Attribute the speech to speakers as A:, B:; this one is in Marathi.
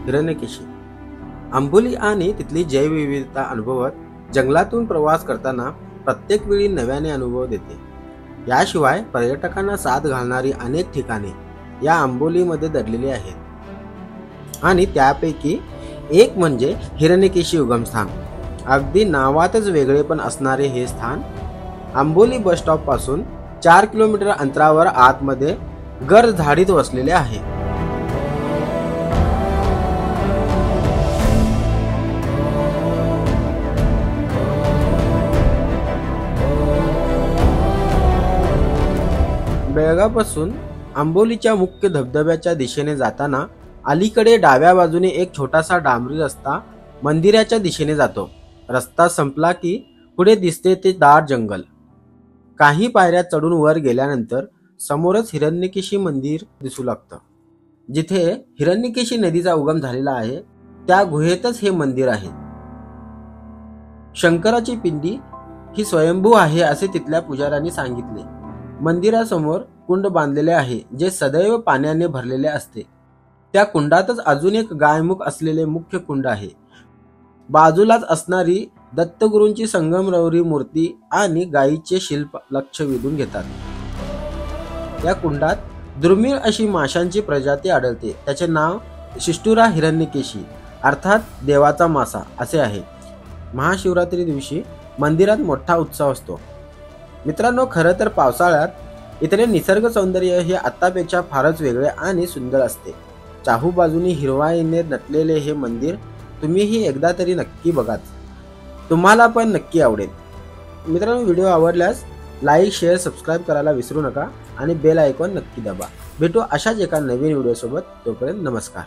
A: हिरण्यकेशी। आंबोली आणि तिथली जैवविविधता अनुभवत जंगलातून प्रवास करताना प्रत्येक वेळी नव्याने अनुभव देते। याशिवाय पर्यटकांना साथ घालणारी अनेक ठिकाणे या आंबोलीमध्ये दडलेली आहेत आणि त्यापैकी एक म्हणजे हिरण्यकेशी उगमस्थान। अगदी नावातच वेगळेपण असणारे हे स्थान आंबोली बस स्टॉप पासून 4 किलोमीटर अंतरावर आतमध्ये गर झाडीत वसलेले आहे। बेळगावपासून आंबोलीच्या मुख्य धबधब्याच्या दिशेने जाताना अलीकडे डाव्या बाजूने एक छोटासा डांबरी रस्ता मंदिराच्या दिशेने जातो। रस्ता संपला की पुढे दिसते ते दाट जंगल। काही पायऱ्या चढून वर गेल्यानंतर समोरच हिरण्यकेशी मंदिर दिसू लागतं। जिथे हिरण्यकेशी नदीचा उगम झालेला आहे त्या गुहेतच हे मंदिर आहे। शंकराची पिंडी ही स्वयंभू आहे असे तिथल्या पुजाऱ्यांनी सांगितले। मंदिरासमोर कुंड बांधलेले आहे जे सदैव पाण्याने भरलेले असते। त्या कुंडातच अजून एक गायमुख असलेले मुख्य कुंड आहे। बाजूलाच असणारी दत्तगुरूंची संगमरवरी मूर्ती आणि गायीचे शिल्प लक्ष वेधून घेतात। या कुंडात दुर्मिळ अशी माशांची प्रजाती आढळते। त्याचे नाव शिष्टुरा हिरण्यकेशी अर्थात देवाचा मासा असे आहे। महाशिवरात्री दिवशी मंदिरात मोठा उत्सव असतो। मित्रांनो, खरं तर पावसाळ्यात इथले निसर्ग सौंदर्य हे आतापेक्षा फारच वेगळे आणि सुंदर असते। चाहू बाजूनी हिरवाईने नटलेले हे मंदिर तुम्हीही एकदा तरी नक्की बघाच, तुम्हाला पण नक्की आवडेल। मित्रांनो, व्हिडिओ आवडल्यास लाईक, शेअर, सबस्क्राईब करायला विसरू नका आणि बेल आयकॉन नक्की दाबा। भेटू अशाच एका नवीन व्हिडिओ सोबत। तोपर्यंत नमस्कार।